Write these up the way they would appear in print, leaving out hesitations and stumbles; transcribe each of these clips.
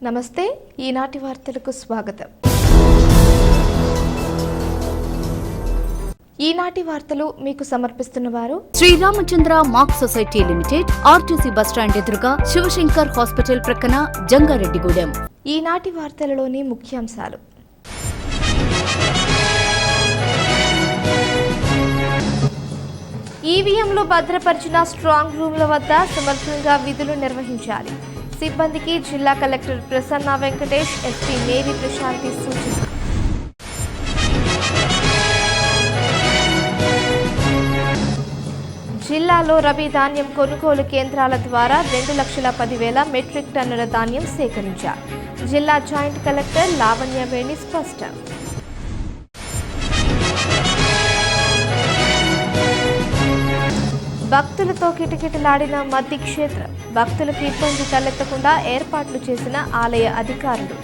నమస్తే ఈనాటి వార్తలకు స్వాగతం. ఈనాటి వార్తలు మీకు సమర్పిస్తున్నవారు Shri Ramachandra mark society limited, RTC bus stand ఎదురుగా, శివశంకర్ హాస్పిటల్ ప్రక్కన, జంగారెడ్డిగూడెం. ఈనాటి వార్తలలోని ముఖ్యాంశాలు. ఈవీఎంలు భద్రపరిచిన స్ట్రాంగ్ రూమ్ల వద్ద సమర్థంగా విధులు నిర్వహించాలి. సిబ్బందికి జిల్లా collector Prasanna Venkatesh, SP Mary Prashanti సూచన. జిల్లాలో రబీ ధాన్యం కొనుగోలు కేంద్రాల ద్వారా 2,10,000 మెట్రిక్ టన్నుల ధాన్యం సేకరించారు. జిల్లా జాయింట్ కలెక్టర్ లావణ్యవేణి స్పష్టం. భక్తులతో కిటకిటలాడిన మద్ది క్షేత్రం. భక్తులకు ఇబ్బంది తలెత్తకుండా ఏర్పాట్లు చేసిన ఆలయ అధికారులు.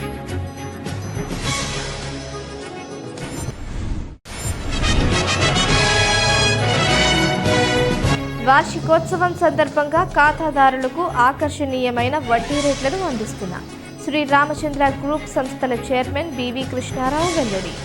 వార్షికోత్సవం సందర్భంగా ఖాతాదారులకు ఆకర్షణీయమైన వడ్డీ రేట్లను అందిస్తున్న శ్రీ రామచంద్ర గ్రూప్ సంస్థల చైర్మన్ బివి కృష్ణారావు వెల్లడి.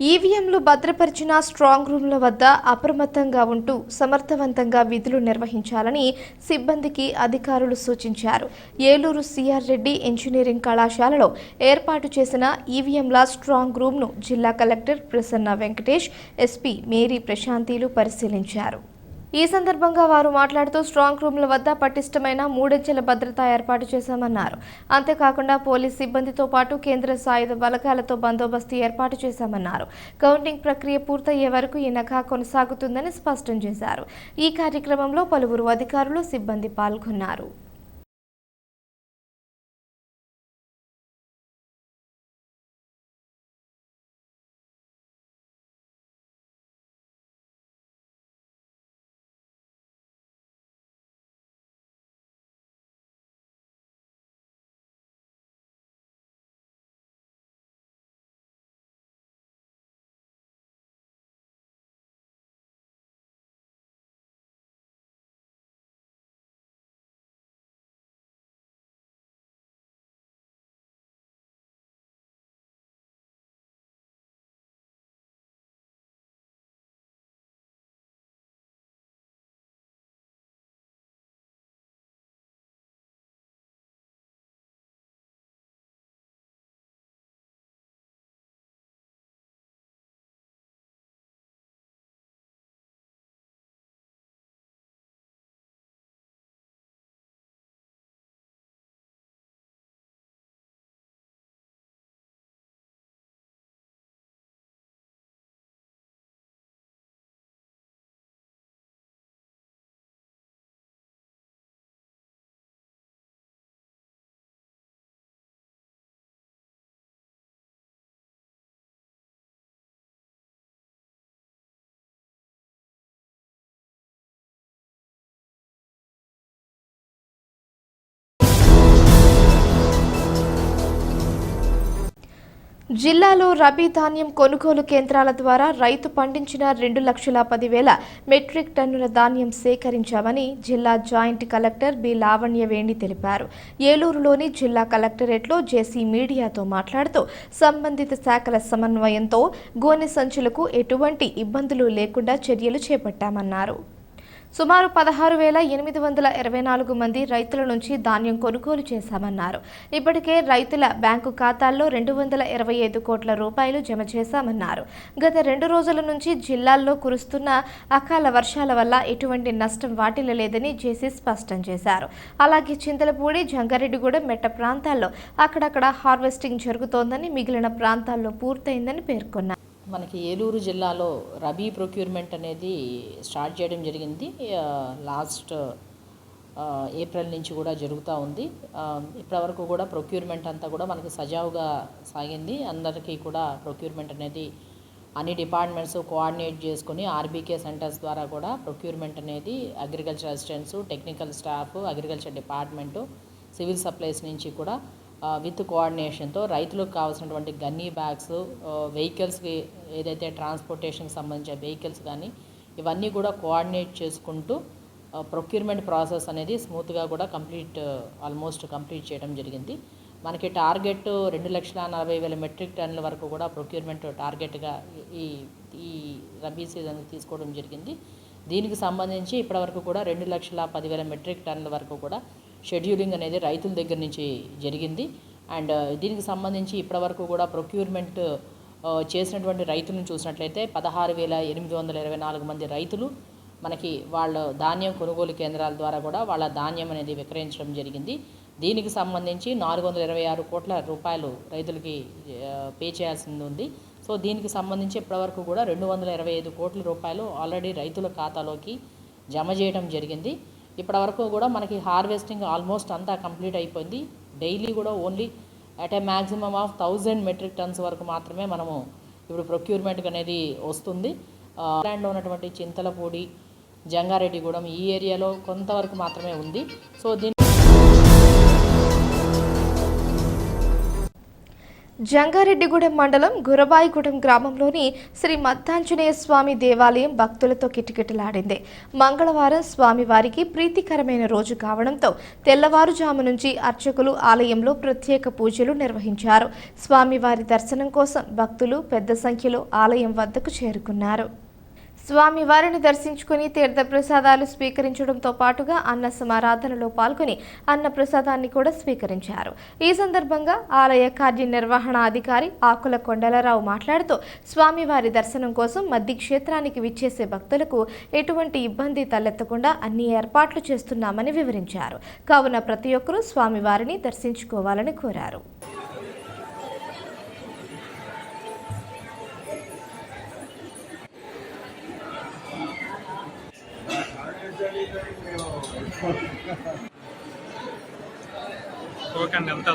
ఈవీఎంలు భద్రపరిచిన స్ట్రాంగ్ రూమ్ల వద్ద అప్రమత్తంగా ఉంటూ సమర్థవంతంగా విధులు నిర్వహించాలని సిబ్బందికి అధికారులు సూచించారు. ఏలూరు సిఆర్ రెడ్డి ఇంజనీరింగ్ కళాశాలలో ఏర్పాటు చేసిన ఈవీఎంల స్ట్రాంగ్ రూమ్ను జిల్లా collector Prasanna Venkatesh, SP Mary ప్రశాంతిలు పరిశీలించారు. ఈ సందర్భంగా వారు మాట్లాడుతూ స్ట్రాంగ్ రూమ్ల వద్ద పటిష్టమైన 3 అంచెల భద్రత ఏర్పాటు చేశామన్నారు. అంతేకాకుండా పోలీస్ సిబ్బందితో పాటు కేంద్ర సాయుధ బలగాలతో బందోబస్తు ఏర్పాటు చేశామన్నారు. కౌంటింగ్ ప్రక్రియ పూర్తయ్యే వరకు ఈ నఖా కొనసాగుతుందని స్పష్టం చేశారు. ఈ కార్యక్రమంలో పలువురు అధికారులు, సిబ్బంది పాల్గొన్నారు. జిల్లాలో రబీ ధాన్యం కొనుగోలు కేంద్రాల ద్వారా రైతు పండించిన 2,10,000 మెట్రిక్ టన్నుల ధాన్యం సేకరించామని జిల్లా జాయింట్ కలెక్టర్ బి లావణ్యవేణి తెలిపారు. ఏలూరులోని జిల్లా కలెక్టరేట్లో జేసీ మీడియాతో మాట్లాడుతూ సంబంధిత శాఖల సమన్వయంతో గోనె సంచులకు ఎటువంటి ఇబ్బందులు లేకుండా చర్యలు చేపట్టామన్నారు. సుమారు 16,824 మంది రైతుల నుంచి ధాన్యం కొనుగోలు చేశామన్నారు. ఇప్పటికే రైతుల బ్యాంకు ఖాతాల్లో 225 కోట్ల రూపాయలు జమ చేశామన్నారు. గత 2 రోజుల నుంచి జిల్లాల్లో కురుస్తున్న అకాల వర్షాల వల్ల ఎటువంటి నష్టం వాటిల్లలేదని జేసీ స్పష్టం చేశారు. అలాగే చింతలపూడి, జంగారెడ్డిగూడెం మెట్ట ప్రాంతాల్లో అక్కడక్కడ హార్వెస్టింగ్ జరుగుతోందని, మిగిలిన ప్రాంతాల్లో పూర్తయిందని పేర్కొన్నారు. మనకి ఏలూరు జిల్లాలో రబీ ప్రొక్యూర్మెంట్ అనేది స్టార్ట్ చేయడం జరిగింది. లాస్ట్ ఏప్రిల్ నుంచి కూడా జరుగుతూ ఉంది. ఇప్పటివరకు కూడా ప్రొక్యూర్మెంట్ అంతా కూడా మనకి సజావుగా సాగింది. అందరికీ కూడా ప్రొక్యూర్మెంట్ అనేది అన్ని డిపార్ట్మెంట్స్ కోఆర్డినేట్ చేసుకుని ఆర్బీకే సెంటర్స్ ద్వారా కూడా ప్రొక్యూర్మెంట్ అనేది agriculture assistants, technical staff, agriculture department, civil supplies నుంచి కూడా విత్ కోఆర్డినేషన్తో రైతులకు కావాల్సినటువంటి గన్నీ బ్యాగ్స్, వెహికల్స్కి ఏదైతే ట్రాన్స్పోర్టేషన్కి సంబంధించిన వెహికల్స్ కానీ ఇవన్నీ కూడా కోఆర్డినేట్ చేసుకుంటూ ప్రొక్యూర్మెంట్ ప్రాసెస్ అనేది స్మూత్గా కూడా ఆల్మోస్ట్ కంప్లీట్ చేయడం జరిగింది. మనకి టార్గెట్ 2,40,000 మెట్రిక్ టన్నుల వరకు కూడా ప్రొక్యూర్మెంట్ టార్గెట్గా ఈ రబీ సీజన్ తీసుకోవడం జరిగింది. దీనికి సంబంధించి ఇప్పటివరకు కూడా 2,10,000 మెట్రిక్ టన్నుల వరకు కూడా షెడ్యూలింగ్ అనేది రైతుల దగ్గర నుంచి జరిగింది. అండ్ దీనికి సంబంధించి ఇప్పటివరకు కూడా ప్రొక్యూర్మెంట్ చేసినటువంటి రైతులను చూసినట్లయితే 16,824 మంది రైతులు మనకి వాళ్ళ ధాన్యం కొనుగోలు కేంద్రాల ద్వారా కూడా వాళ్ళ ధాన్యం అనేది విక్రయించడం జరిగింది. దీనికి సంబంధించి 426 కోట్ల రూపాయలు రైతులకి పే చేయాల్సింది ఉంది. సో దీనికి సంబంధించి ఇప్పటివరకు కూడా 225 కోట్ల రూపాయలు ఆల్రెడీ రైతుల ఖాతాలోకి జమ చేయడం జరిగింది. ఇప్పటివరకు కూడా మనకి హార్వెస్టింగ్ ఆల్మోస్ట్ అంతా కంప్లీట్ అయిపోయింది. డైలీ కూడా only at a maximum of 1000 metric tons వరకు మాత్రమే మనము ఇప్పుడు ప్రొక్యూర్మెంట్ అనేది వస్తుంది. ల్యాండ్లో ఉన్నటువంటి చింతలపూడి, జంగారెడ్డిగూడెం ఈ ఏరియాలో కొంతవరకు మాత్రమే ఉంది. సో జంగారెడ్డిగూడెం మండలం గురబాయిగూడెం గ్రామంలోని శ్రీ మద్దాంజనేయ స్వామి దేవాలయం భక్తులతో కిటకిటలాడింది. మంగళవారం స్వామివారికి ప్రీతికరమైన రోజు కావడంతో తెల్లవారుజాము నుంచి అర్చకులు ఆలయంలో ప్రత్యేక పూజలు నిర్వహించారు. స్వామివారి దర్శనం కోసం భక్తులు పెద్ద సంఖ్యలో ఆలయం వద్దకు చేరుకున్నారు. స్వామివారిని దర్శించుకుని తీర్థప్రసాదాలు స్వీకరించడంతో పాటుగా అన్న సమారాధనలో పాల్గొని అన్న ప్రసాదాన్ని కూడా స్వీకరించారు. ఈ సందర్భంగా ఆలయ కార్యనిర్వహణాధికారి ఆకుల కొండలరావు మాట్లాడుతూ స్వామివారి దర్శనం కోసం మద్ది క్షేత్రానికి విచ్చేసే భక్తులకు ఎటువంటి ఇబ్బంది తలెత్తకుండా అన్ని ఏర్పాట్లు చేస్తున్నామని వివరించారు. కావున ప్రతి ఒక్కరూ స్వామివారిని దర్శించుకోవాలని కోరారు. ఓకే అండి, ఎంత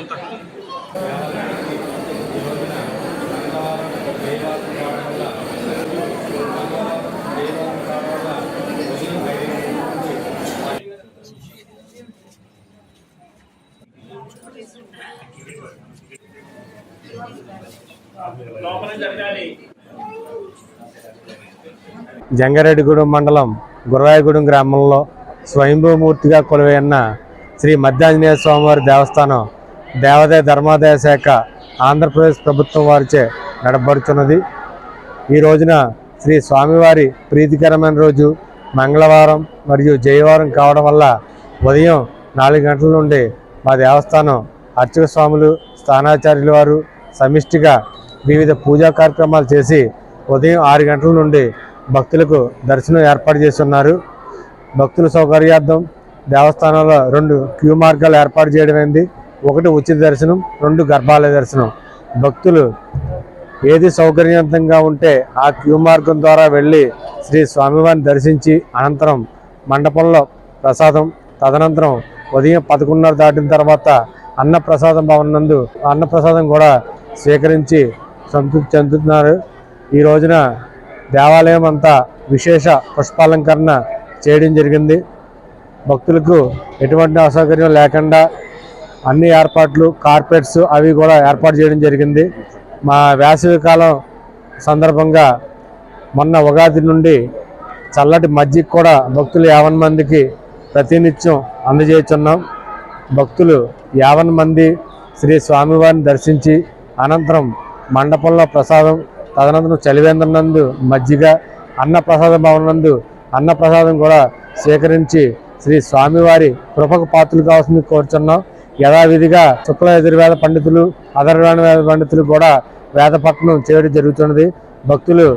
జంగారెడ్డిగూడెం మండలం గురవాయిగూడెం గ్రామంలో స్వయంభూమూర్తిగా కొలువైన శ్రీ మద్దాంజనేయ స్వామివారి దేవస్థానం దేవాదాయ ధర్మాదాయ శాఖ ఆంధ్రప్రదేశ్ ప్రభుత్వం వారిచే నడపబడుతున్నది. ఈ రోజున శ్రీ స్వామివారి ప్రీతికరమైన రోజు మంగళవారం మరియు జయవారం కావడం వల్ల ఉదయం 4 గంటల నుండి మా దేవస్థానం అర్చక స్వాములు, స్థానాచార్యుల వారు సమిష్టిగా వివిధ పూజా కార్యక్రమాలు చేసి ఉదయం 6 గంటల నుండి భక్తులకు దర్శనం ఏర్పాటు చేస్తున్నారు. భక్తుల సౌకర్యార్థం దేవస్థానంలో 2 క్యూ మార్గాలు ఏర్పాటు చేయడమైంది. 1 ఉచిత దర్శనం, 2 గర్భాలయ దర్శనం. భక్తులు ఏది సౌకర్యవంతంగా ఉంటే ఆ క్యూ మార్గం ద్వారా వెళ్ళి శ్రీ స్వామివారిని దర్శించి అనంతరం మండపంలో ప్రసాదం, తదనంతరం ఉదయం 11:30 దాటిన తర్వాత అన్నప్రసాదం భవనం నందు అన్నప్రసాదం కూడా స్వీకరించి సంతృప్తి చెందుతున్నారు. ఈ రోజున దేవాలయం అంతా విశేష పుష్పాలంకరణ చేయడం జరిగింది. భక్తులకు ఎటువంటి అసౌకర్యం లేకుండా అన్ని ఏర్పాట్లు, కార్పెట్స్ అవి కూడా ఏర్పాటు చేయడం జరిగింది. మా వేసవి కాలం సందర్భంగా మొన్న ఉగాది నుండి చల్లటి మజ్జిగ కూడా భక్తులు 50 మందికి ప్రతినిత్యం అందజేస్తున్నాం. భక్తులు 50 మంది శ్రీ స్వామివారిని దర్శించి అనంతరం మండపంలో ప్రసాదం, తదనంతరం చలివేంద్రం నందు మజ్జిగ, అన్నప్రసాద భవనం నందు అన్నప్రసాదం కూడా స్వీకరించి శ్రీ స్వామివారి కృపకు పాత్రలు కావాల్సింది కోరుచున్నాం. యథావిధిగా శుక్ల యజుర్వేద పండితులు, అధర్వణ వేద పండితులు కూడా వేదపట్నం చేయడం జరుగుతున్నది. భక్తులు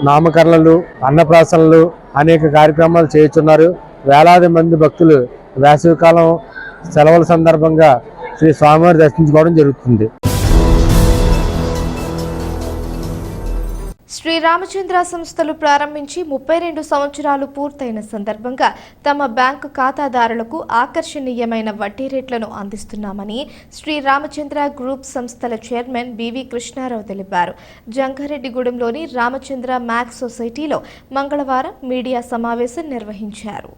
నామకరణలు, అన్నప్రాసనలు అనేక కార్యక్రమాలు చేస్తున్నారు. వేలాది మంది భక్తులు వేసవికాలం సెలవుల సందర్భంగా శ్రీ స్వామివారి దర్శించుకోవడం జరుగుతుంది. శ్రీ రామచంద్ర సంస్థలు ప్రారంభించి 32 సంవత్సరాలు పూర్తయిన సందర్భంగా తమ బ్యాంకు ఖాతాదారులకు ఆకర్షణీయమైన వడ్డీ రేట్లను అందిస్తున్నామని శ్రీ రామచంద్ర గ్రూప్ సంస్థల చైర్మన్ బివి కృష్ణారావు తెలిపారు. జంగారెడ్డిగూడెంలోని రామచంద్ర మ్యాక్స్ సొసైటీలో మంగళవారం మీడియా సమావేశం నిర్వహించారు.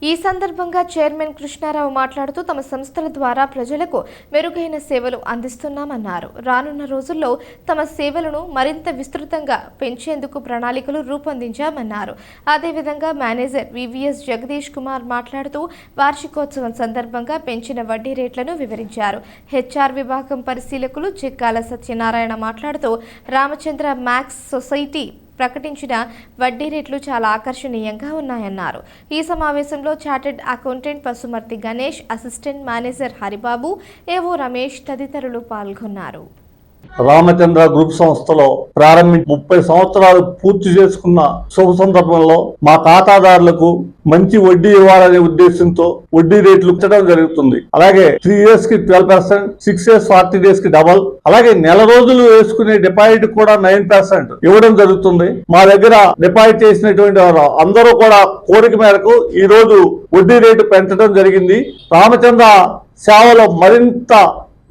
ఈ సందర్భంగా చైర్మన్ కృష్ణారావు మాట్లాడుతూ తమ సంస్థల ద్వారా ప్రజలకు మెరుగైన సేవలు అందిస్తున్నామన్నారు. రానున్న రోజుల్లో తమ సేవలను మరింత విస్తృతంగా పెంచేందుకు ప్రణాళికలు రూపొందించామన్నారు. అదేవిధంగా మేనేజర్ వివిఎస్ జగదీష్ కుమార్ మాట్లాడుతూ వార్షికోత్సవం సందర్భంగా పెంచిన వడ్డీ రేట్లను వివరించారు. హెచ్ఆర్ విభాగం పరిశీలకులు చిక్కాల సత్యనారాయణ మాట్లాడుతూ రామచంద్ర మ్యాక్స్ సొసైటీ ప్రకటించిన వడ్డీ రేట్లు చాలా ఆకర్షణీయంగా ఉన్నాయన్నారు. ఈ సమావేశంలో chartered accountant Pasumarthi Ganesh, assistant manager Haribabu, ఏవో రమేష్ తదితరులు పాల్గొన్నారు. రామచంద్ర గ్రూప్ సంస్థలో ప్రారంభించి 30 సంవత్సరాలు పూర్తి చేసుకున్న శుభ సందర్భంలో మా ఖాతాదారులకు మంచి వడ్డీ ఇవ్వాలనే ఉద్దేశంతో వడ్డీ రేట్లు ఇచ్చడం జరుగుతుంది. అలాగే 3 years కి 12%, 6 years 40 days కి డబల్, అలాగే నెల రోజులు వేసుకునే డిపాజిట్ కూడా 9% ఇవ్వడం జరుగుతుంది. మా దగ్గర డిపాజిట్ చేసినటువంటి వారు అందరూ కూడా కోరిక మేరకు ఈ రోజు వడ్డీ రేటు పెంచడం జరిగింది. రామచంద్ర సేవలో మరింత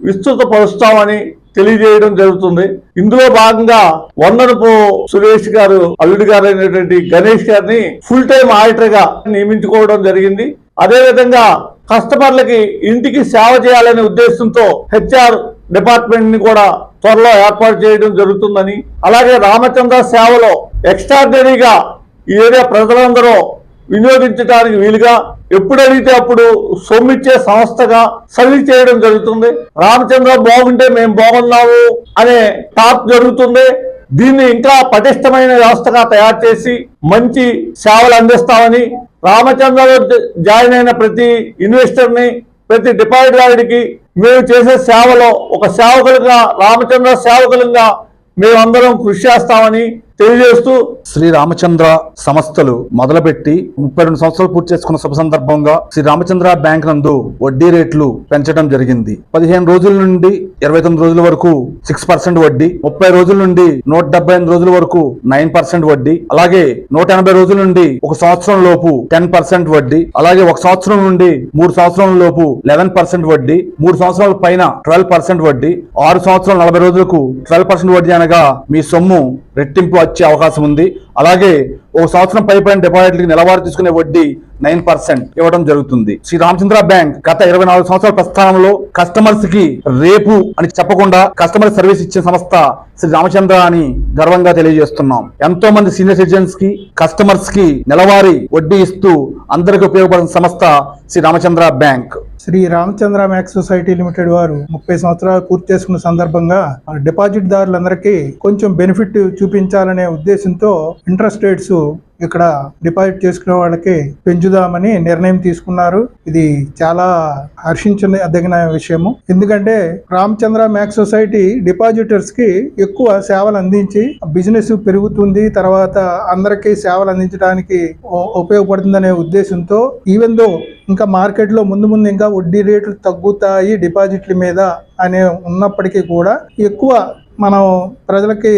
విస్తృతపరుస్తామని తెలియజేయడం జరుగుతుంది. ఇందులో భాగంగా వందనపు సురేష్ గారు అల్లుడి గారు అయినటువంటి గణేష్ గారిని ఫుల్ టైం ఆడిటర్ గా నియమించుకోవడం జరిగింది. అదేవిధంగా కస్టమర్లకి ఇంటికి సేవ చేయాలనే ఉద్దేశంతో హెచ్ఆర్ డిపార్ట్మెంట్ ని కూడా త్వరలో ఏర్పాటు చేయడం జరుగుతుందని, అలాగే రామచంద్ర సేవలో ఎక్స్ట్రాడినరీగా ఈ ఏరియా ప్రజలందరూ వినియోగించడానికి వీలుగా ఎప్పుడైతే అప్పుడు సొమ్మిచ్చే సంస్థగా సర్వీస్ చేయడం జరుగుతుంది. రామచంద్ర బాగుంటే మేము బాగున్నాము అనే టాక్ జరుగుతుంది. దీన్ని ఇంకా పటిష్టమైన వ్యవస్థగా తయారు చేసి మంచి సేవలు అందిస్తామని, రామచంద్రలో జాయిన్ అయిన ప్రతి ఇన్వెస్టర్ ని, ప్రతి డిపాజిట్దారుడికి మేము చేసే సేవలో ఒక సేవకులుగా, రామచంద్ర సేవకులుగా మేమందరం కృషి చేస్తామని తెలియజేస్తూ, శ్రీ రామచంద్ర సంస్థలు మొదలుపెట్టి 32 సంవత్సరాలు పూర్తి చేసుకున్న శుభ సందర్భంగా శ్రీ రామచంద్ర బ్యాంక్ నందు వడ్డీ రేట్లు పెంచడం జరిగింది. 15 రోజుల నుండి 29 రోజుల వరకు 6% వడ్డీ, 30 రోజుల నుండి 178 రోజుల వరకు 9% వడ్డీ, అలాగే 180 రోజుల నుండి 1 సంవత్సరం లోపు 10% వడ్డీ, అలాగే 1 సంవత్సరం నుండి 3 సంవత్సరాల లోపు 11% వడ్డీ, 3 సంవత్సరాల పైన 12% వడ్డీ, 6 సంవత్సరాలు 40 రోజులకు 12% వడ్డీ అనగా మీ సొమ్ము రెట్టింపు వచ్చే అవకాశం ఉంది. అలాగే 1 సంవత్సరం పైపైన డిపాజిట్లకి నెలవారీ తీసుకునే వడ్డీ 9% ఇవ్వడం జరుగుతుంది. శ్రీ రామచంద్ర బ్యాంక్ గత 24 సంవత్సరాల ప్రస్థానంలో కస్టమర్స్ కి రేపు అని చెప్పకుండా కస్టమర్ సర్వీస్ ఇచ్చే సంస్థ శ్రీ రామచంద్ర అని గర్వంగా తెలియజేస్తున్నాం. ఎంతో మంది సీనియర్ సిటిజన్స్ కి, కస్టమర్స్ కి నెలవారీ వడ్డీ ఇస్తూ అందరికీ ఉపయోగపడుతున్న సంస్థ Shri Ramachandra bank. Shri Ramachandra Max society limited వారు 30 సంవత్సరాలు పూర్తి చేసుకున్న సందర్భంగా డిపాజిట్ దారులందరికీ కొంచెం బెనిఫిట్ చూపించాలనే ఉద్దేశంతో ఇంట్రెస్ట్ రేట్స్ ఇక్కడ డిపాజిట్ చేసుకునే వాళ్ళకి పెంచుదామని నిర్ణయం తీసుకున్నారు. ఇది చాలా హర్షించదగిన విషయము. ఎందుకంటే రామచంద్ర మ్యాక్స్ సొసైటీ డిపాజిటర్స్ కి ఎక్కువ సేవలు అందించి బిజినెస్ పెరుగుతుంది, తర్వాత అందరికీ సేవలు అందించడానికి ఉపయోగపడుతుందనే ఉద్దేశంతో, ఈవెన్ దో ఇంకా మార్కెట్ లో ముందు ఇంకా వడ్డీ రేట్లు తగ్గుతాయి డిపాజిట్ల మీద అనే ఉన్నప్పటికీ కూడా ఎక్కువ మనం ప్రజలకి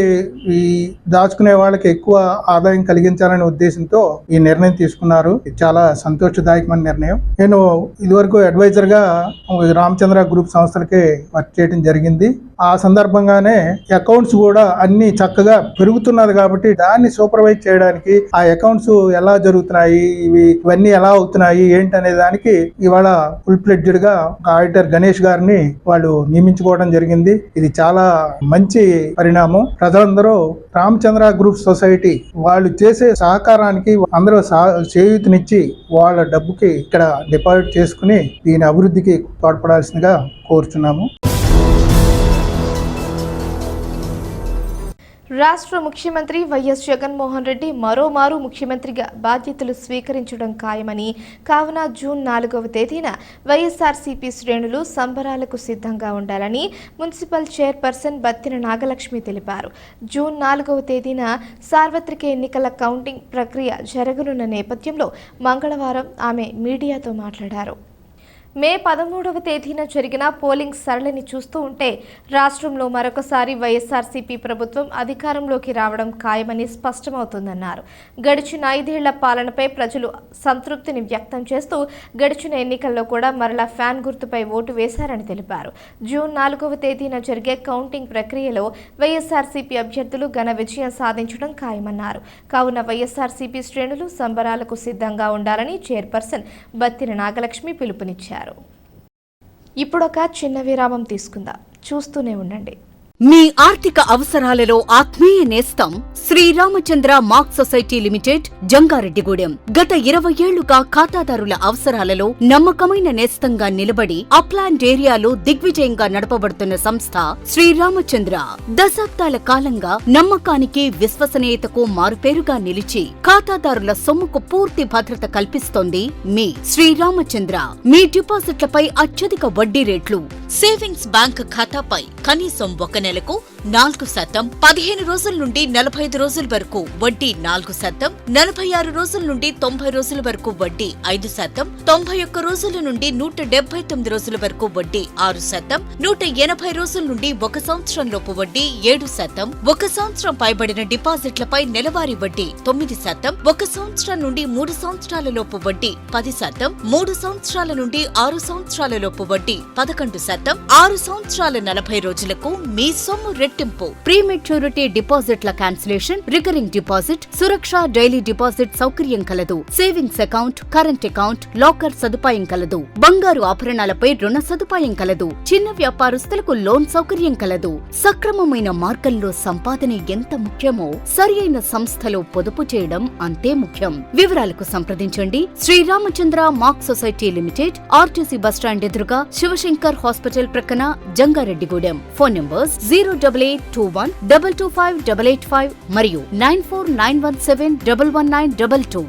ఈ దాచుకునే వాళ్ళకి ఎక్కువ ఆదాయం కలిగించాలనే ఉద్దేశంతో ఈ నిర్ణయం తీసుకున్నారు. చాలా సంతోషదాయకమైన నిర్ణయం. నేను ఇదివరకు అడ్వైజర్ గా రామచంద్ర గ్రూప్ సంస్థలకి వర్క్ చేయడం జరిగింది. ఆ సందర్భంగానే అకౌంట్స్ కూడా అన్ని చక్కగా పెరుగుతున్నది కాబట్టి దాన్ని సూపర్వైజ్ చేయడానికి, ఆ అకౌంట్స్ ఎలా జరుగుతున్నాయి, ఇవన్నీ ఎలా అవుతున్నాయి ఏంటి అనే దానికి ఇవాళ ఫుల్ ఫ్లెడ్జ్డ్ గా ఆడిటర్ గణేష్ గారిని వాళ్ళు నియమించుకోవడం జరిగింది. ఇది చాలా మంచి పరిణామం. ప్రజలందరూ రామచంద్ర గ్రూప్ సొసైటీ వాళ్ళు చేసే సహకారానికి అందరూ చేయూతనిచ్చి వాళ్ళ డబ్బుకి ఇక్కడ డిపాజిట్ చేసుకుని దీని అభివృద్ధికి తోడ్పడాల్సిందిగా కోరుచున్నాము. రాష్ట్ర ముఖ్యమంత్రి వైఎస్ జగన్మోహన్ రెడ్డి మరోమారు ముఖ్యమంత్రిగా బాధ్యతలు స్వీకరించడం ఖాయమని, కావున జూన్ 4వ తేదీన వైఎస్ఆర్సీపీ శ్రేణులు సంబరాలకు సిద్ధంగా ఉండాలని మున్సిపల్ చైర్పర్సన్ బత్తిన నాగలక్ష్మి తెలిపారు. జూన్ 4వ తేదీన సార్వత్రిక ఎన్నికల కౌంటింగ్ ప్రక్రియ జరగనున్న నేపథ్యంలో మంగళవారం ఆమె మీడియాతో మాట్లాడారు. మే 13వ తేదీన జరిగిన పోలింగ్ సరళిని చూస్తూ ఉంటే రాష్ట్రంలో మరొకసారి వైఎస్ఆర్సీపీ ప్రభుత్వం అధికారంలోకి రావడం ఖాయమని స్పష్టమవుతుందన్నారు. గడిచిన 5 ఏళ్ల పాలనపై ప్రజలు సంతృప్తిని వ్యక్తం చేస్తూ గడిచిన ఎన్నికల్లో కూడా మరలా ఫ్యాన్ గుర్తుపై ఓటు వేశారని తెలిపారు. జూన్ 4వ తేదీన జరిగే కౌంటింగ్ ప్రక్రియలో వైఎస్ఆర్సీపీ అభ్యర్థులు ఘన విజయం సాధించడం ఖాయమన్నారు. కావున వైఎస్ఆర్సీపీ శ్రేణులు సంబరాలకు సిద్ధంగా ఉండాలని చైర్పర్సన్ బత్తిన నాగలక్ష్మి పిలుపునిచ్చారు. ఇప్పుడొక చిన్న విరామం తీసుకుందాం. చూస్తూనే ఉండండి. మీ ఆర్థిక అవసరాలలో ఆత్మీయ నేస్తం Sriramachandra mark society limited Jangareddygudem. గత 20 ఏళ్లుగా ఖాతాదారుల అవసరాలలో నమ్మకమైన నేస్తంగా నిలబడి అప్లాండ్ ఏరియాలో దిగ్విజయంగా నడపబడుతున్న సంస్థ శ్రీరామచంద్ర. దశాబ్దాల కాలంగా నమ్మకానికి విశ్వసనీయతకు మారుపేరుగా నిలిచి ఖాతాదారుల సొమ్ముకు పూర్తి భద్రత కల్పిస్తోంది మీ శ్రీరామచంద్ర. మీ డిపాజిట్లపై అత్యధిక వడ్డీ రేట్లు, సేవింగ్స్ బ్యాంక్ ఖాతాపై కనీసం 1 నెలకు 4%, 15 రోజుల నుండి 45 రోజుల వరకు వడ్డీ 4%, 46 రోజుల నుండి 90 రోజుల వరకు వడ్డీ 5%, 91 రోజుల నుండి 179 రోజుల వరకు వడ్డీ 6%, 180 రోజుల నుండి 1 సంవత్సరం లోపు వడ్డీ 7%, 1 సంవత్సరం పైబడిన డిపాజిట్లపై నెలవారీ వడ్డీ 9%, 1 సంవత్సరం నుండి 3 సంవత్సరాల లోపు వడ్డీ 10%, 3 సంవత్సరాల నుండి 6 సంవత్సరాల లోపు వడ్డీ 11%, 6 సంవత్సరాల 40 రోజులకు మీ సొమ్ము రెట్టింపు. ప్రీ మెచ్యూరిటీ డిపాజిట్ల క్యాన్సిలేషన్, రికరింగ్ డిపాజిట్, సురక్ష డైలీ డిపాజిట్ సౌకర్యం కలదు. Savings account, current account, locker సదుపాయం కలదు. బంగారు ఆభరణాలపై రుణ సదుపాయం కలదు. చిన్న వ్యాపారస్తులకు లోన్ సౌకర్యం కలదు. సక్రమమైన మార్గంలో సంపాదన ఎంత ముఖ్యమో సరియైన సంస్థలో పొదుపు చేయడం అంతే ముఖ్యం. వివరాలకు సంప్రదించండి. Sriramachandra mark society limited, RTC bus stand ఎదురుగా, శివశంకర్ హాస్పిటల్ ప్రక్కన, జంగారెడ్డిగూడెం. ఫోన్ నంబర్స్ 08821 225 885 మరియు 94917 11922.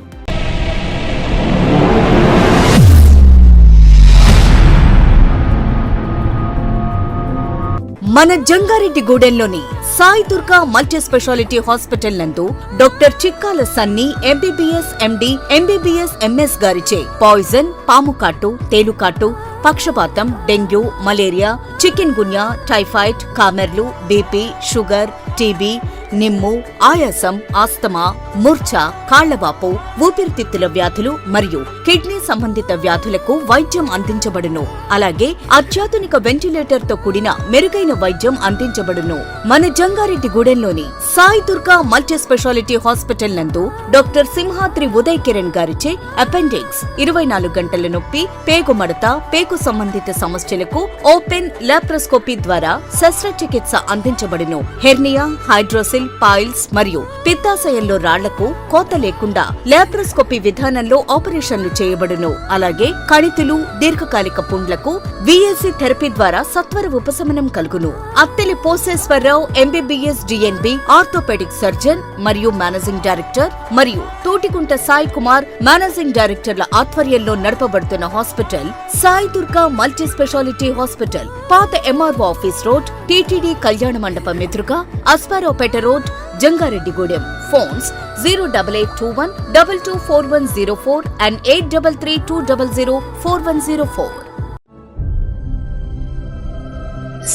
మన జంగారెడ్డిగూడెంలోని Sai Durga multi speciality hospital నందు doctor Chikkala Sunny MBBS MD, MBBS MS గారిచే పాయిజన్, పాముకాటు, తేలుకాటు, పక్షపాతం, dengue, malaria, chikungunya, typhoid, కామెర్లు, బీపీ, షుగర్, టీబీ, నిమ్ము, ఆయాసం, ఆస్తమా, మూర్ఛ, కాళ్లవాపు, ఊపిరితిత్తుల వ్యాధులు మరియు కిడ్నీ సంబంధిత వ్యాధులకు వైద్యం అందించబడును. అలాగే అత్యాధునిక వెంటిలేటర్ తో కూడిన మెరుగైన వైద్యం అందించబడును. మన జంగారెడ్డిగూడెంలోని Sai Durga multi speciality hospital నందు డాక్టర్ సింహాద్రి ఉదయ్ కిరణ్ గారిచే అపెండిక్స్, 24 గంటల నొప్పి, పేగుమడత, పేగు సంబంధిత సమస్యలకు ఓపెన్ లాప్రోస్కోపీ ద్వారా శస్త్రచికిత్స అందించబడును. హెర్నియా, హైడ్రోసిల్, పైల్స్ మరియు పిత్తాశయంలో రాళ్లకు కోత లేకుండా లాప్రోస్కోపీ విధానంలో ఆపరేషన్లు చేయబడును. అలాగే కణితులు, దీర్ఘకాలిక పుండ్లకు విఎల్సి థెరపీ ద్వారా సత్వర ఉపశమనం కలుగును. Atteli Poseswararao MBBS DNB, orthopaedic surgeon మరియు మేనేజింగ్ డైరెక్టర్, మరియు తోటికుంట సాయి కుమార్ మేనేజింగ్ డైరెక్టర్ల ఆధ్వర్యంలో నడపబడుతున్న hospital Sai Durga multi speciality hospital, పాత MRO office road, TTD Kalyana Mandapam ఎదురుగా, Asparaopeta road, Jangareddygudem. Phones 08821 224104 and 8332004104.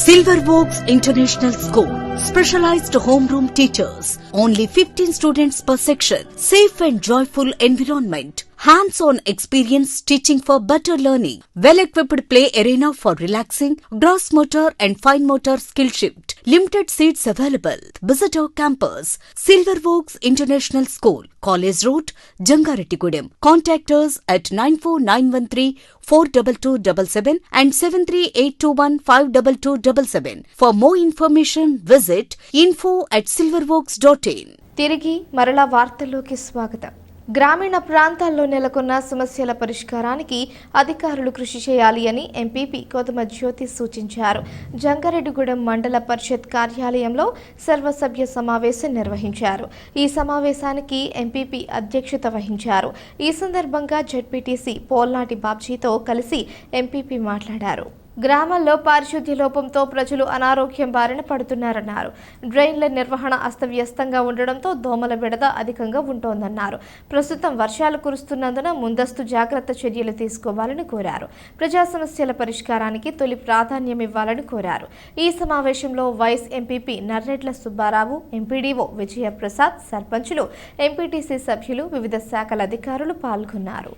Silver Oaks International School. Specialized homeroom teachers. Only 15 students per section. Safe and joyful environment. Hands-on experience teaching for better learning. Well-equipped play arena for relaxing, gross motor and fine motor skill shift. Limited seats available. Visit our campus. Silver Oaks International School. College Road, Jangarettigudem. Contact us at 94913 42277 and 73821 52277. For more information, visit info@silveroaks.in. తిరిగి మరలా వార్తల్లోకి స్వాగతం. గ్రామీణ ప్రాంతాల్లో నెలకొన్న సమస్యల పరిష్కారానికి అధికారులు కృషి చేయాలి అని ఎంపీపీ కోతమ జ్యోతి సూచించారు. జంగారెడ్డిగూడెం మండల పరిషత్ కార్యాలయంలో సర్వసభ్య సమావేశం నిర్వహించారు. ఈ సమావేశానికి ఎంపీపీ అధ్యక్షత వహించారు. ఈ సందర్భంగా జెడ్పీటీసీ పోల్నాటి బాబ్జీతో కలిసి ఎంపీపీ మాట్లాడారు. గ్రామాల్లో పారిశుద్ధ్య లోపంతో ప్రజలు అనారోగ్యం బారిన పడుతున్నారన్నారు. డ్రైన్ల నిర్వహణ అస్తవ్యస్తంగా ఉండడంతో దోమల బెడద అధికంగా ఉంటోందన్నారు. ప్రస్తుతం వర్షాలు కురుస్తున్నందున ముందస్తు జాగ్రత్త చర్యలు తీసుకోవాలని కోరారు. ప్రజా సమస్యల పరిష్కారానికి తొలి ప్రాధాన్యం ఇవ్వాలని కోరారు. ఈ సమావేశంలో vice MPP Narredla Subbarao, MPDO Vijayaprasad, సర్పంచులు, ఎంపీటీసీ సభ్యులు, వివిధ శాఖల అధికారులు పాల్గొన్నారు.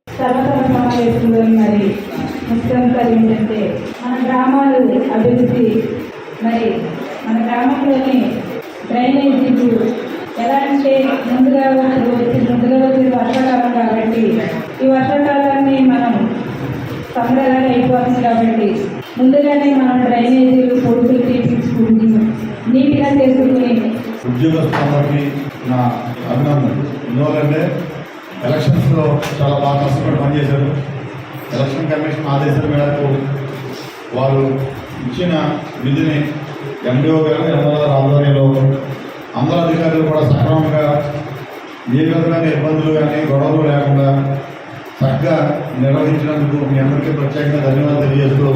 సర్వసభ సమావేశంలో మరి ముఖ్యాంశాలు ఏంటంటే మన గ్రామాలు అభివృద్ధి, మరి మన గ్రామంలోని డ్రైనేజీలు ఎలా అంటే ముందుగా వచ్చే వర్షాకాలం కాబట్టి ఈ వర్షాకాలాన్ని మనం సంబరాలు అయిపోతుంది కాబట్టి ముందుగానే మనం డ్రైనేజీలు పొడుగులు తీపించుకుని నీట్గా చేసుకుని ఉద్యోగస్తులకి నా అభినందనలు. ఎందువల్లంటే ఎలక్షన్స్లో చాలా బాగా కష్టపడి పనిచేశారు. ఎలక్షన్ కమిషన్ ఆదేశాల మేరకు వారు ఇచ్చిన విధిని ఎండిఓ గారు, ఎంఆర్ఓ ఆధ్వర్యంలో అందరూ అధికారులు కూడా సక్రమంగా ఏ విధమైన ఇబ్బందులు కానీ గొడవలు లేకుండా చక్కగా నిర్వహించినందుకు మీ అందరికీ ప్రత్యేకంగా ధన్యవాదాలు తెలియజేస్తూ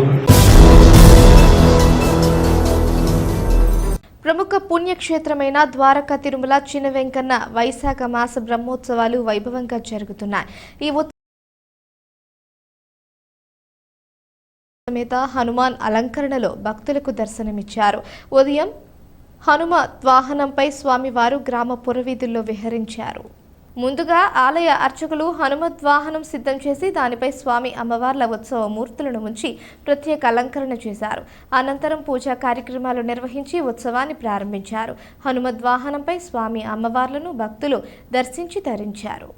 ప్రముఖ పుణ్యక్షేత్రమైన ద్వారకా తిరుమల చిన్న వెంకన్న వైశాఖ మాస బ్రహ్మోత్సవాలు వైభవంగా జరుగుతున్నాయి. ఈ సమేత హనుమాన్ అలంకరణలో భక్తులకు దర్శనమిచ్చారు. ఉదయం హనుమ వాహనంపై స్వామివారు గ్రామ పురవీధుల్లో విహరించారు. ముందుగా ఆలయ అర్చకులు హనుమద్వాహనం సిద్ధం చేసి దానిపై స్వామి అమ్మవార్ల ఉత్సవ మూర్తులను ఉంచి ప్రత్యేక అలంకరణ చేశారు. అనంతరం పూజా కార్యక్రమాలు నిర్వహించి ఉత్సవాన్ని ప్రారంభించారు. హనుమద్వాహనంపై స్వామి అమ్మవార్లను భక్తులు దర్శించి ధరించారు.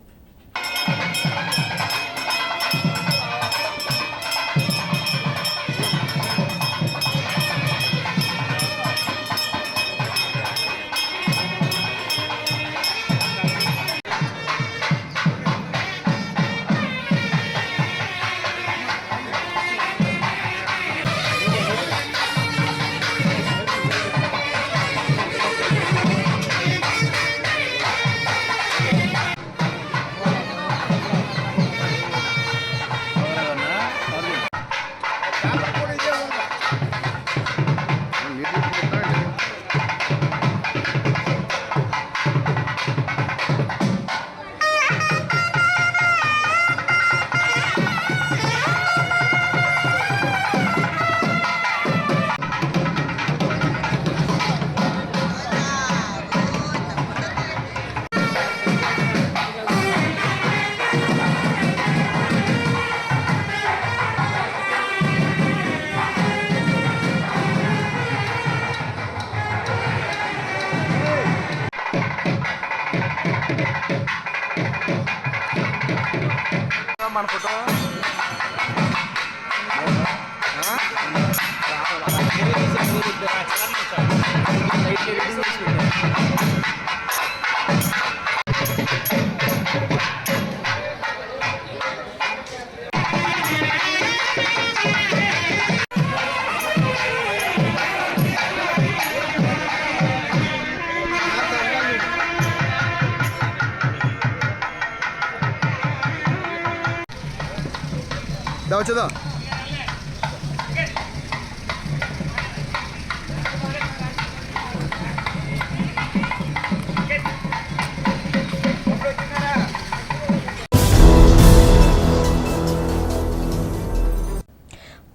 వచ్చేదా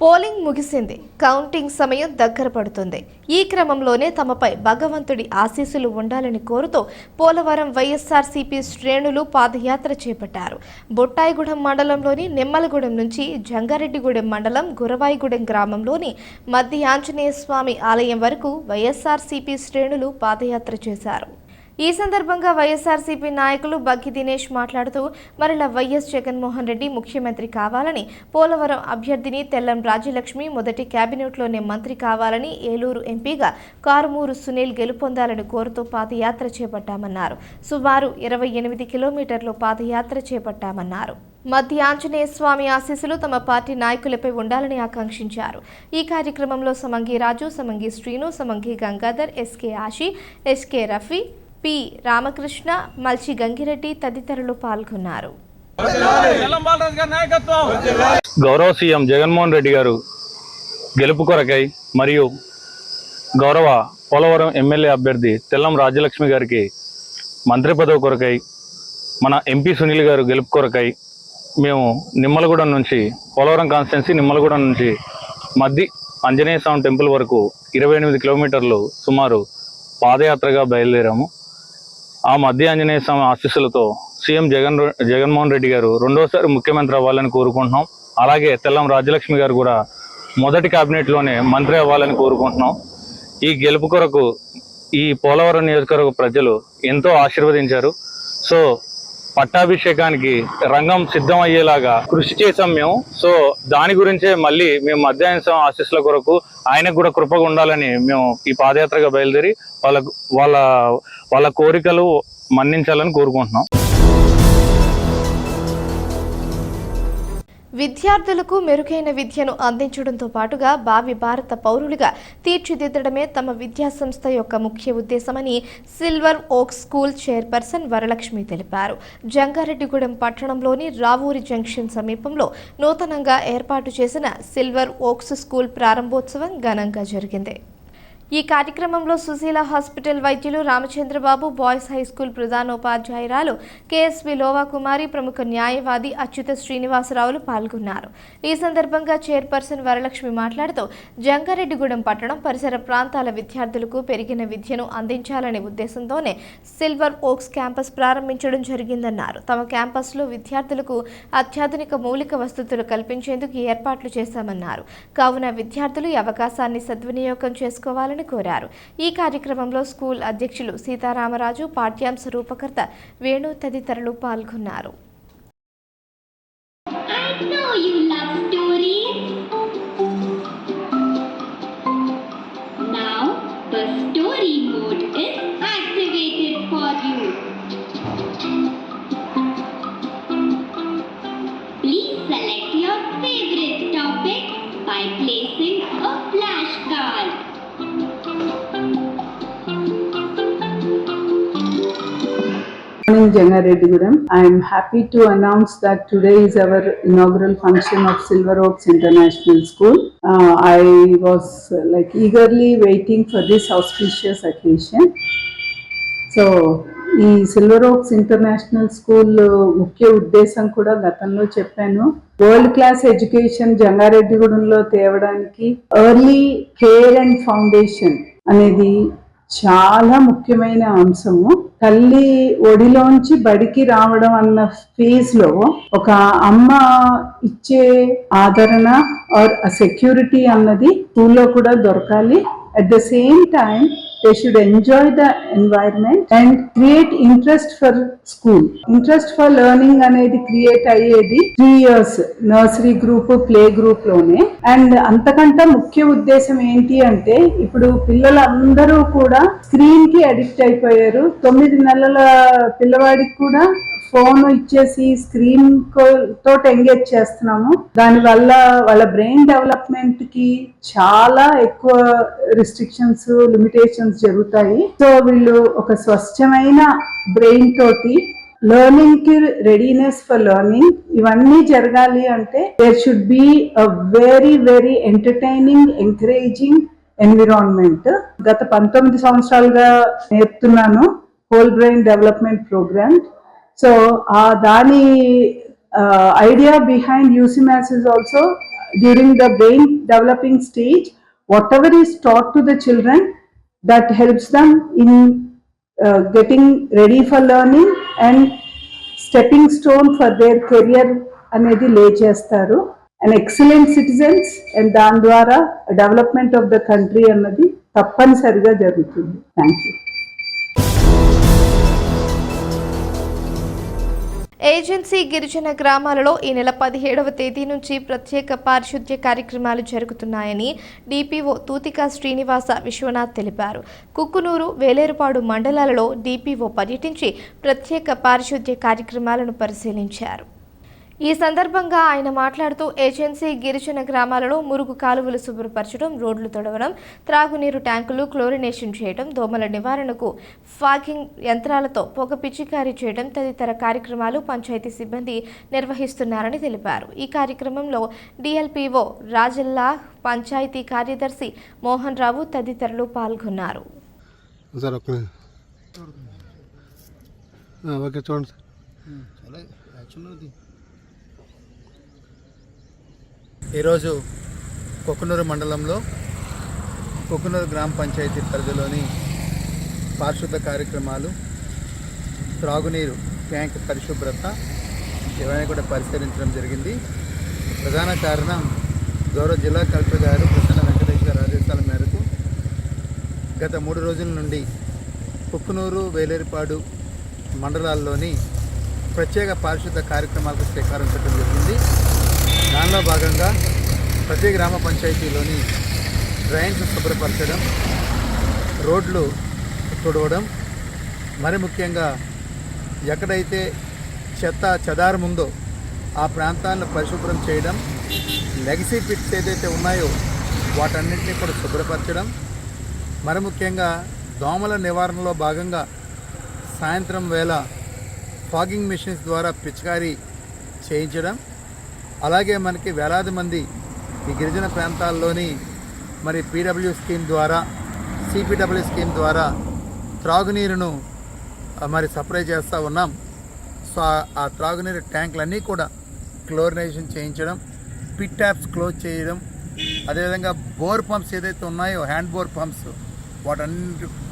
పోలింగ్ ముగిసింది. కౌంటింగ్ సమయం దగ్గర పడుతుంది. ఈ క్రమంలోనే తమపై భగవంతుడి ఆశీస్సులు ఉండాలని కోరుతూ పోలవరం వైఎస్ఆర్సీపీ శ్రేణులు పాదయాత్ర చేపట్టారు. బొట్టాయిగూడెం మండలంలోని నిమ్మలగూడెం నుంచి జంగారెడ్డిగూడెం మండలం గురవాయిగూడెం గ్రామంలోని మధ్య ఆంజనేయ స్వామి ఆలయం వరకు వైఎస్ఆర్సీపీ శ్రేణులు పాదయాత్ర చేశారు. ఈ సందర్భంగా వైఎస్ఆర్సీపీ నాయకులు బగ్గి దినేష్ మాట్లాడుతూ మరల వైఎస్ జగన్మోహన్ రెడ్డి ముఖ్యమంత్రి కావాలని, పోలవరం అభ్యర్థిని తెల్లం రాజ్యలక్ష్మి మొదటి కేబినెట్లోనే మంత్రి కావాలని, ఏలూరు ఎంపీగా కారుమూరు సునీల్ గెలుపొందాలని కోరుతూ పాదయాత్ర చేపట్టామన్నారు. సుమారు 28 కిలోమీటర్లు పాదయాత్ర చేపట్టామన్నారు. మధ్య ఆంజనేయ స్వామి ఆశీస్సులు తమ పార్టీ నాయకులపై ఉండాలని ఆకాంక్షించారు. ఈ కార్యక్రమంలో Samangi Raju, Samangi Srinu, Samangi Gangadhar, SK Ashi, SK Rafi, P Ramakrishna, Malchi Gangireddy తదితరులు పాల్గొన్నారు. గౌరవ సీఎం జగన్మోహన్ రెడ్డి గారు గెలుపు కొరకై మరియు గౌరవ పోలవరం ఎమ్మెల్యే అభ్యర్థి తెల్లం రాజ్యలక్ష్మి గారికి మంత్రి పదవి కొరకై మన ఎంపీ సునీల్ గారు గెలుపు కొరకై మేము నిమ్మలగూడెం నుంచి పోలవరం కాన్స్టిట్యున్సీ నిమ్మలగూడెం నుంచి మధ్య ఆంజనేయ స్వామి టెంపుల్ వరకు 28 కిలోమీటర్లు సుమారు పాదయాత్రగా బయలుదేరాము. ఆ మధ్య ఆంజనేయ స్వామి ఆశీస్సులతో సీఎం జగన్మోహన్ రెడ్డి గారు రెండోసారి ముఖ్యమంత్రి అవ్వాలని కోరుకుంటున్నాం. అలాగే తెల్లం రాజ్యలక్ష్మి గారు కూడా మొదటి కేబినెట్లోనే మంత్రి అవ్వాలని కోరుకుంటున్నాం. ఈ గెలుపు కొరకు ఈ పోలవరం నియోజకవర్గ ప్రజలు ఎంతో ఆశీర్వదించారు. సో పట్టాభిషేకానికి రంగం సిద్ధం అయ్యేలాగా కృషి చేసాం మేము. సో దాని గురించే మళ్ళీ మేము మధ్యాహ్నం ఆశీస్సుల కొరకు ఆయనకు కూడా కృపగా ఉండాలని మేము ఈ పాదయాత్రగా బయలుదేరి వాళ్ళ కోరికలు మన్నించాలని కోరుకుంటున్నాం. విద్యార్థులకు మెరుగైన విద్యను అందించడంతో పాటుగా భావి భారత పౌరులుగా తీర్చిదిద్దడమే తమ విద్యా సంస్థ యొక్క ముఖ్య ఉద్దేశమని సిల్వర్ ఓక్స్ స్కూల్ చైర్పర్సన్ వరలక్ష్మి తెలిపారు. జంగారెడ్డిగూడెం పట్టణంలోని రావూరి జంక్షన్ సమీపంలో నూతనంగా ఏర్పాటు చేసిన సిల్వర్ ఓక్స్ స్కూల్ ప్రారంభోత్సవం ఘనంగా జరిగింది. ఈ కార్యక్రమంలో సుశీల హాస్పిటల్ వైద్యులు రామచంద్రబాబు, బాయ్స్ హై స్కూల్ ప్రధానోపాధ్యాయురాలు కేఎస్వి లోవా కుమారి, ప్రముఖ న్యాయవాది అచ్యుత శ్రీనివాసరావులు పాల్గొన్నారు. ఈ సందర్భంగా చైర్పర్సన్ వరలక్ష్మి మాట్లాడుతూ జంగారెడ్డిగూడెం పట్టణం పరిసర ప్రాంతాల విద్యార్థులకు పెరిగిన విద్యను అందించాలనే ఉద్దేశంతోనే సిల్వర్ ఓక్స్ క్యాంపస్ ప్రారంభించడం జరిగిందన్నారు. తమ క్యాంపస్లో విద్యార్థులకు అత్యాధునిక మౌలిక వసతులు కల్పించేందుకు ఏర్పాట్లు చేశామన్నారు. కావున విద్యార్థులు ఈ అవకాశాన్ని సద్వినియోగం చేసుకోవాలని కోరారు. ఈ కార్యక్రమంలో స్కూల్ అధ్యక్షులు సీతారామరాజు, పాఠ్యాంశ రూపకర్త వేణు తదితరులు పాల్గొన్నారు. Jangareddygoodam. I am happy to announce that today is our inaugural function of Silver Oaks International School. I was eagerly waiting for this auspicious occasion. So, ఈ సిల్వర్ ఓక్స్ ఇంటర్నేషనల్ స్కూల్ ముఖ్య ఉద్దేశం కూడా గతంలో చెప్పాను. వరల్డ్ క్లాస్ ఎడ్యుకేషన్ జంగారెడ్డిగూడెంలో తేవడానికి early care and foundation అనేది చాలా ముఖ్యమైన అంశము. తల్లి ఒడిలోంచి బడికి రావడం అన్న ఫేజ్ లో ఒక అమ్మ ఇచ్చే ఆదరణ ఆర్ సెక్యూరిటీ అన్నది స్కూల్లో కూడా దొరకాలి. At the same time, they should enjoy the environment and create interest for school. Interest for learning అనేది క్రియేట్ అయ్యేది 3 years nursery group, play group లోనే. అండ్ అంతకంటే ముఖ్య ఉద్దేశం ఏంటి అంటే ఇప్పుడు పిల్లలందరూ కూడా స్క్రీన్ కి అడిక్ట్ అయిపోయారు. 9 నెలల పిల్లవాడికి కూడా ఫోన్ ఇచ్చేసి స్క్రీన్ తోటి ఎంగేజ్ చేస్తున్నాము. దానివల్ల వాళ్ళ బ్రెయిన్ డెవలప్మెంట్ కి చాలా ఎక్కువ రిస్ట్రిక్షన్స్, లిమిటేషన్స్ జరుగుతాయి. సో వీళ్ళు ఒక స్వచ్ఛమైన బ్రెయిన్ తోటి లెర్నింగ్ కి రెడీనెస్ ఫర్ లెర్నింగ్ ఇవన్నీ జరగాలి అంటే there should be a very very entertaining, encouraging environment. గత 19 సంవత్సరాలుగా నేర్పుతున్నాను whole brain development programme. So దాని idea behind UCMAS is also during the brain developing stage, whatever is taught to the children that helps them in getting ready for learning and stepping stone for their career అనేది లే చేస్తారు. And excellent citizens and దాని ద్వారా development of the country అన్నది తప్పనిసరిగా జరుగుతుంది. Thank you. Agency గిరిజన గ్రామాలలో ఈ నెల 17వ తేదీ నుంచి ప్రత్యేక పారిశుద్ధ్య కార్యక్రమాలు జరుగుతున్నాయని డిపిఓ తూతిక శ్రీనివాస విశ్వనాథ్ తెలిపారు. కుక్కునూరు, వేలేరుపాడు మండలాలలో డిపిఓ పర్యటించి ప్రత్యేక పారిశుద్ధ్య కార్యక్రమాలను పరిశీలించారు. ఈ సందర్భంగా ఆయన మాట్లాడుతూ ఏజెన్సీ గిరిజన గ్రామాలలో మురుగు కాలువలు శుభ్రపరచడం, రోడ్లు తొడవడం, త్రాగునీరు ట్యాంకులు క్లోరినేషన్ చేయడం, దోమల నివారణకు ఫాగింగ్ యంత్రాలతో పొగ పిచికారీ చేయడం తదితర కార్యక్రమాలు పంచాయతీ సిబ్బంది నిర్వహిస్తున్నారని తెలిపారు. ఈ కార్యక్రమంలో డిఎల్పిఓ రాజల్లా, పంచాయతీ కార్యదర్శి మోహన్ రావు తదితరులు పాల్గొన్నారు. ఈరోజు కొక్కునూరు మండలంలో కొక్కునూరు గ్రామ పంచాయతీ పరిధిలోని పారిశుద్ధ కార్యక్రమాలు, త్రాగునీరు ట్యాంక్ పరిశుభ్రత ఇవన్నీ కూడా పరిశీలించడం జరిగింది. ప్రధాన కారణం గౌరవ జిల్లా కలెక్టర్ గారు ప్రసన్న వెంకటేశ్వర ఆదేశాల మేరకు గత 3 రోజుల నుండి కొక్కునూరు, వేలేరుపాడు మండలాల్లోని ప్రత్యేక పారిశుద్ధ కార్యక్రమాలకు శ్రీకారం చుట్టడం జరిగింది. దానిలో భాగంగా ప్రతి గ్రామ పంచాయతీలోని డ్రైన్స్ శుభ్రపరచడం, రోడ్లు తుడవడం, మరి ముఖ్యంగా ఎక్కడైతే చెత్త చెదారం ఉందో ఆ ప్రాంతాలను పరిశుభ్రం చేయడం, లెగసీ పిట్స్ ఏదైతే ఉన్నాయో వాటన్నింటినీ కూడా శుభ్రపరచడం, మరి ముఖ్యంగా దోమల నివారణలో భాగంగా సాయంత్రం వేళ ఫాగింగ్ మిషన్స్ ద్వారా పిచికారీ చేయించడం, అలాగే మనకి వేలాది మంది ఈ గిరిజన ప్రాంతాల్లోని మరి పీడబ్ల్యూ స్కీమ్ ద్వారా, సిపిడబ్ల్యూ స్కీమ్ ద్వారా త్రాగునీరును మరి సప్లై చేస్తూ ఉన్నాం. సో ఆ త్రాగునీరు ట్యాంకులన్నీ కూడా క్లోరినేషన్ చేయించడం, పిట్ ట్యాప్స్ క్లోజ్ చేయడం, అదేవిధంగా బోర్ పంప్స్ ఏదైతే ఉన్నాయో హ్యాండ్ బోర్ పంప్స్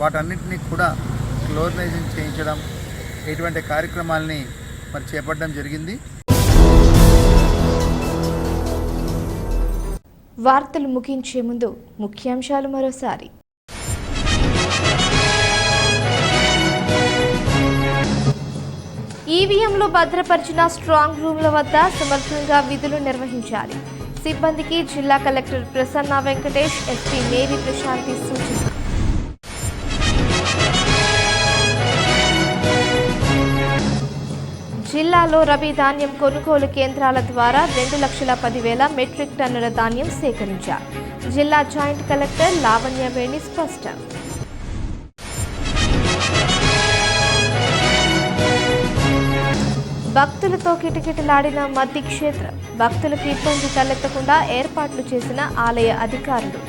వాటన్నిటినీ కూడా క్లోరినేషన్ చేయించడం, ఇటువంటి కార్యక్రమాలని మరి చేపట్టడం జరిగింది. వార్తలు ముగించే ముందు ముఖ్యాంశాలు మరోసారి. ఈవీఎంలు భద్రపరిచిన స్ట్రాంగ్ రూమ్ల వద్ద సమర్థంగా విధులు నిర్వహించాలి. సిబ్బందికి జిల్లా collector Prasanna Venkatesh, SP Mary Prashanti సూచన. జిల్లాలో రబీ ధాన్యం కొనుగోలు కేంద్రాల ద్వారా 2,10,000 మెట్రిక్ టన్నుల ధాన్యం సేకరించారు. జిల్లా జాయింట్ కలెక్టర్ లావణ్యవేణి స్పష్టం. భక్తులతో కిటకిటలాడిన మద్ది క్షేత్రం. భక్తులకు ఇబ్బంది తలెత్తకుండా ఏర్పాట్లు చేసిన ఆలయ అధికారులు.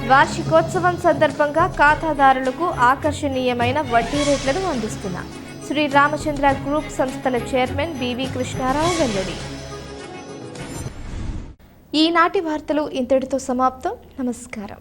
వార్షికోత్సవం సందర్భంగా ఖాతాదారులకు ఆకర్షణీయమైన వడ్డీ రేట్లను అందిస్తున్న శ్రీ రామచంద్ర గ్రూప్ సంస్థల చైర్మన్ బివి కృష్ణారావు వెల్లడి. ఈనాటి వార్తలు ఇంతటితో సమాప్తం. నమస్కారం.